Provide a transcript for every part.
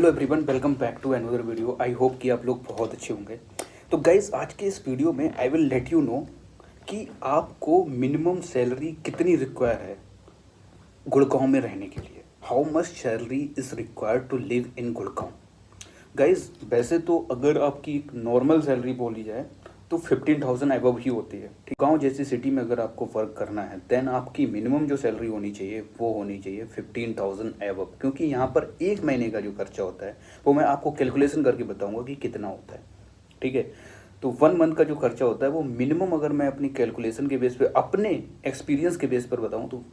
Hello everyone, welcome back to another video. I hope कि आप लोग बहुत अच्छे होंगे। तो गाइस, आज के इस वीडियो में I will let you know कि आपको मिनिमम सैलरी कितनी रिक्वायर है गुड़गांव में रहने के लिए। How much salary is required to live in Gurgaon. Guys, वैसे तो अगर आपकी एक नॉर्मल सैलरी बोली जाए तो 15,000 अबव ही होती है। ठीक, गाँव जैसी सिटी में अगर आपको वर्क करना है देन आपकी मिनिमम जो सैलरी होनी चाहिए वो होनी चाहिए 15,000 अबव, क्योंकि यहाँ पर एक महीने का जो खर्चा होता है वो मैं आपको कैलकुलेशन करके बताऊंगा कि कितना होता है। ठीक है, तो 1 मंथ का जो खर्चा होता है वो मिनिमम, अगर मैं अपनी कैलकुलेशन के बेस पे, अपने एक्सपीरियंस के बेस पर बताऊँ तो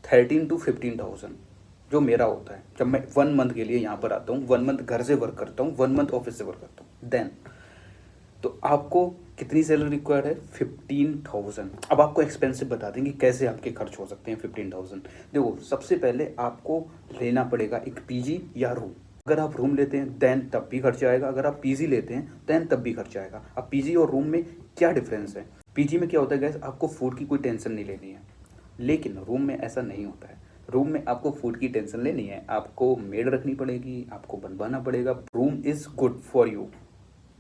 13 to 15,000 जो मेरा होता है जब मैं 1 मंथ के लिए यहाँ पर आता हूँ। 1 मंथ घर से वर्क करता हूँ, 1 मंथ ऑफिस से वर्क करता हूँ। देन तो आपको कितनी सैलरी रिक्वायर्ड है? 15,000। अब आपको एक्सपेंसिव बता देंगे कैसे आपके खर्च हो सकते हैं 15,000। देखो, सबसे पहले आपको लेना पड़ेगा एक पीजी या रूम। अगर आप रूम लेते हैं देन तब भी खर्चा आएगा, अगर आप पीजी लेते हैं देन तब भी खर्चा आएगा। अब पीजी और रूम में क्या डिफरेंस है? पीजी में क्या होता है गैस, आपको फूड की कोई टेंशन नहीं लेनी है, लेकिन रूम में ऐसा नहीं होता है। रूम में आपको फूड की टेंशन लेनी है, आपको मेड रखनी पड़ेगी, आपको बनवाना पड़ेगा। Room is good for you.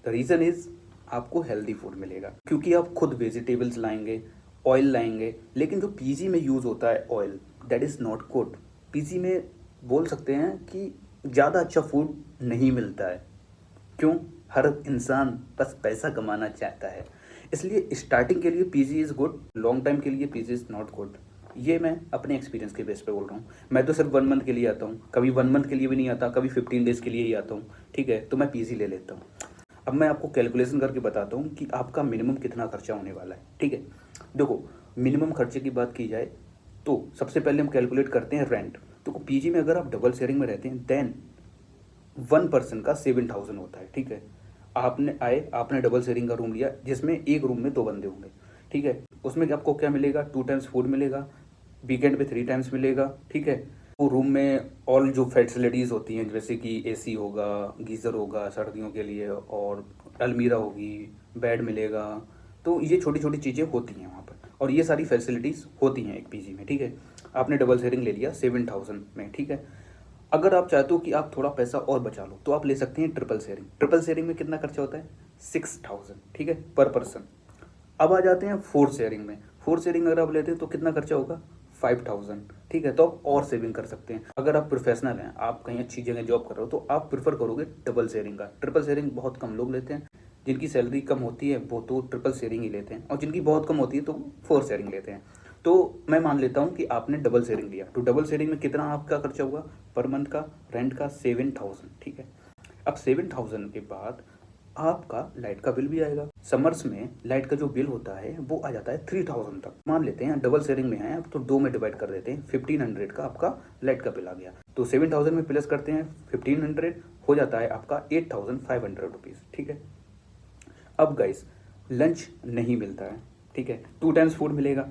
The reason is आपको हेल्दी फूड मिलेगा क्योंकि आप खुद वेजिटेबल्स लाएंगे, ऑयल लाएंगे। लेकिन जो पीजी में यूज़ होता है oil, that is not good. PG में बोल सकते हैं कि ज़्यादा अच्छा फूड नहीं मिलता है। क्यों? हर इंसान बस पैसा कमाना चाहता है, इसलिए स्टार्टिंग के लिए PG is good, long time के लिए पीजी इज़ नॉट गुड। ये मैं अपने एक्सपीरियंस के बेस पे बोल रहा हूँ। मैं तो सिर्फ 1 मंथ के लिए आता हूँ, कभी 1 मंथ के लिए भी नहीं आता, कभी 15 डेज़ के लिए ही आता हूँ। ठीक है, तो मैं पीजी ले लेता हूँ। अब मैं आपको कैलकुलेशन करके बताता हूँ कि आपका मिनिमम कितना खर्चा होने वाला है। ठीक है, देखो, मिनिमम खर्चे की बात की जाए तो सबसे पहले हम कैलकुलेट करते हैं रेंट। तो पीजी में अगर आप डबल शेयरिंग में रहते हैं देन 1 पर्सन का 7,000 होता है। ठीक है, आपने डबल शेयरिंग का रूम लिया जिसमें एक रूम में 2 बंदे होंगे। ठीक है, उसमें आपको क्या मिलेगा? 2 टाइम्स फूड मिलेगा, वीकेंड पे 3 टाइम्स मिलेगा। ठीक है, वो रूम में ऑल जो फैसिलिटीज़ होती हैं जैसे कि एसी होगा, गीज़र होगा सर्दियों के लिए, और अलमीरा होगी, बेड मिलेगा। तो ये छोटी छोटी चीज़ें होती हैं वहाँ पर, और ये सारी फैसिलिटीज़ होती हैं एक पीजी में। ठीक है, आपने डबल शेयरिंग ले लिया 7,000 में। ठीक है, अगर आप चाहते हो कि आप थोड़ा पैसा और बचा लो तो आप ले सकते हैं ट्रिपल शेयरिंग। ट्रिपल शेयरिंग में कितना खर्चा होता है? 6,000। ठीक है, पर पर्सन। अब आ जाते हैं फोर शेयरिंग में। फोर शेयरिंग अगर आप लेते हैं तो कितना खर्चा होगा? 5,000। ठीक है, तो आप और सेविंग कर सकते हैं। अगर आप प्रोफेशनल हैं, आप कहीं अच्छी जगह जॉब कर रहे हो, तो आप प्रेफर करोगे डबल शेयरिंग का। ट्रिपल शेयरिंग बहुत कम लोग लेते हैं। जिनकी सैलरी कम होती है वो तो ट्रिपल शेयरिंग ही लेते हैं, और जिनकी बहुत कम होती है तो फोर शेयरिंग लेते हैं। तो मैं मान लेता हूँ कि आपने डबल शेयरिंग लिया, तो डबल शेयरिंग में कितना आपका खर्चा हुआ पर मंथ का? रेंट का 7,000। ठीक है, अब 7,000 के बाद आपका लाइट का बिल भी आएगा। समर्स में लाइट का जो बिल होता है वो आ जाता है 3,000 तक। मान लेते हैं डबल शेयरिंग में है अब तो 2 में डिवाइड कर देते हैं, 1,500 का आपका लाइट का बिल आ गया। तो 7,000 में प्लस करते हैं 1,500, हो जाता है आपका 8,500 रुपीज़। ठीक है, अब गाइस, लंच नहीं मिलता है। ठीक है, 2 टाइम्स फूड मिलेगा,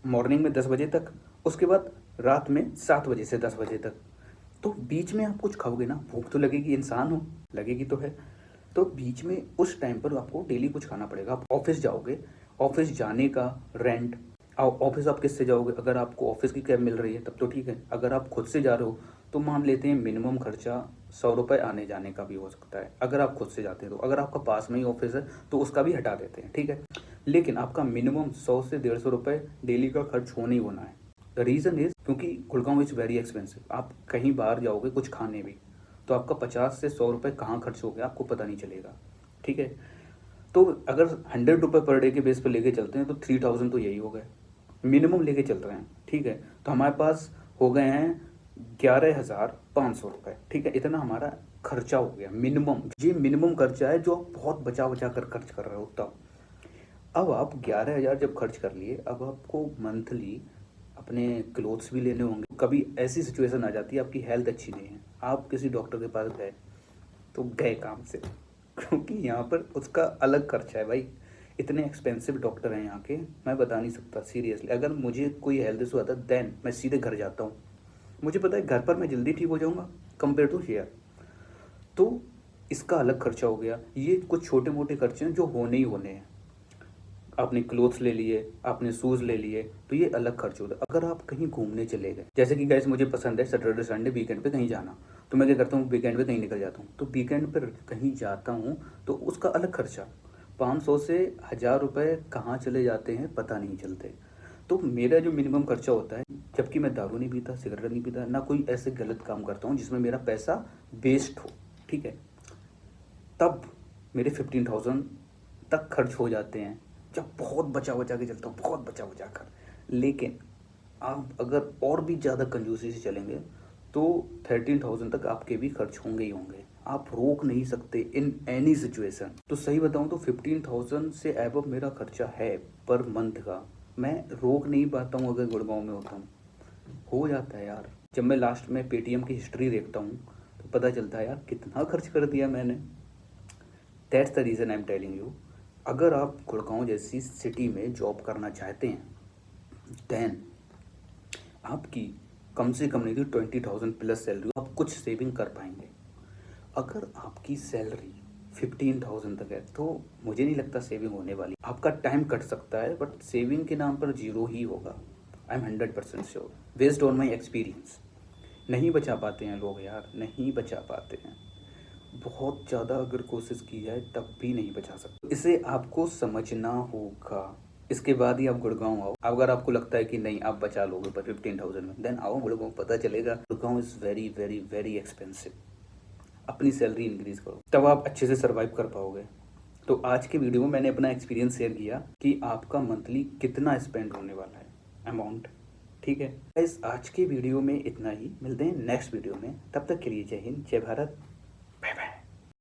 मॉर्निंग में 10 बजे तक, उसके बाद रात में 7 बजे से 10 बजे तक। तो बीच में आप कुछ खाओगे ना, भूख तो लगेगी, इंसान हो, लगेगी तो है। तो बीच में उस टाइम पर आपको डेली कुछ खाना पड़ेगा। आप ऑफिस जाओगे, ऑफिस जाने का रेंट, ऑफिस आप किससे जाओगे? अगर आपको ऑफिस की कैब मिल रही है तब तो ठीक है, अगर आप खुद से जा रहे हो तो मान लेते हैं मिनिमम खर्चा 100 रुपये आने जाने का भी हो सकता है अगर आप खुद से जाते हैं। तो अगर आपका पास में ही ऑफिस है तो उसका भी हटा देते हैं। ठीक है, लेकिन आपका मिनिमम 100 से 150 रुपये डेली का खर्च होना ही होना है। द रीज़न इज़ क्योंकि गुड़गांव इज़ वेरी एक्सपेंसिव। आप कहीं बाहर जाओगे कुछ खाने भी तो आपका 50 से 100 रुपये कहाँ खर्च हो गया आपको पता नहीं चलेगा। ठीक है, तो अगर 100 रुपये पर डे के बेस पर लेके चलते हैं तो 3,000 तो यही हो गए, मिनिमम लेके चल रहे हैं। ठीक है, तो हमारे पास हो गए हैं 11,500 रुपये। ठीक है, इतना हमारा खर्चा हो गया मिनिमम। ये मिनिमम खर्चा है जो आप बहुत बचा बचा कर खर्च कर रहे हो तब। अब आप 11,000 जब खर्च कर लिए, अब आपको मंथली अपने क्लोथ्स भी लेने होंगे। कभी ऐसी सिचुएशन आ जाती है आपकी हेल्थ अच्छी नहीं है, आप किसी डॉक्टर के पास गए तो गए काम से, क्योंकि यहाँ पर उसका अलग खर्चा है भाई। इतने एक्सपेंसिव डॉक्टर हैं यहाँ के, मैं बता नहीं सकता सीरियसली। अगर मुझे कोई हेल्थ इशू आता देन मैं सीधे घर जाता हूँ, मुझे पता है घर पर मैं जल्दी ठीक हो जाऊँगा कंपेयर टू हेयर। तो इसका अलग खर्चा हो गया। ये कुछ छोटे मोटे खर्चे हैं जो होने ही होने हैं। आपने क्लोथ्स ले लिए, आपने शूज़ ले लिए, तो ये अलग खर्च होता है। अगर आप कहीं घूमने चले गए, जैसे कि गाइस मुझे पसंद है सैटरडे संडे वीकेंड पे कहीं जाना, तो मैं क्या करता हूँ, वीकेंड पे कहीं निकल जाता हूँ। तो वीकेंड पर कहीं जाता हूँ तो उसका अलग खर्चा, 500 से 1000 रुपये कहाँ चले जाते हैं पता नहीं चलते। तो मेरा जो मिनिमम खर्चा होता है, जबकि मैं दारू नहीं पीता, सिगरेट नहीं पीता, ना कोई ऐसे गलत काम करता हूँ जिसमें मेरा पैसा वेस्ट हो, ठीक है, तब मेरे 15,000 तक खर्च हो जाते हैं, जब बहुत बचा बचा के चलता हूँ, बहुत बचा बचा कर। लेकिन आप अगर और भी ज़्यादा कंजूसी से चलेंगे तो 13,000 तक आपके भी खर्च होंगे ही होंगे। आप रोक नहीं सकते इन एनी सिचुएशन। तो सही बताऊँ तो 15,000 से एबव मेरा खर्चा है पर मंथ का। मैं रोक नहीं पाता हूँ अगर गुड़गांव में होता हूँ। हो जाता है यार। जब मैं लास्ट में पेटीएम की हिस्ट्री देखता हूँ तो पता चलता है यार कितना खर्च कर दिया मैंने। That's the reason I am telling you, अगर आप गुड़गांव जैसी सिटी में जॉब करना चाहते हैं देन आपकी कम से कम नहीं तो 20,000 प्लस सैलरी, आप कुछ सेविंग कर पाएंगे। अगर आपकी सैलरी 15,000 तक है तो मुझे नहीं लगता सेविंग होने वाली। आपका टाइम कट सकता है बट सेविंग के नाम पर जीरो ही होगा। I am 100% sure, based on my experience. नहीं बचा पाते हैं लोग यार, नहीं बचा पाते हैं। बहुत ज़्यादा अगर कोशिश की जाए तब भी नहीं बचा सकते। इसे आपको समझना होगा, इसके बाद ही आप गुड़गांव आओ। अगर आपको लगता है कि नहीं आप बचा लोगे पर 15,000 में, देन आओ गुड़गांव, पता चलेगा Gurgaon is very very very expensive. अपनी सैलरी इंक्रीज करो तब आप अच्छे से सर्वाइव कर पाओगे। तो आज के वीडियो में मैंने अपना एक्सपीरियंस शेयर किया कि आपका मंथली कितना स्पेंड होने वाला है अमाउंट, ठीक है। इस आज के वीडियो में इतना ही, मिलते हैं नेक्स्ट वीडियो में। तब तक के लिए जय हिंद, जय भारत।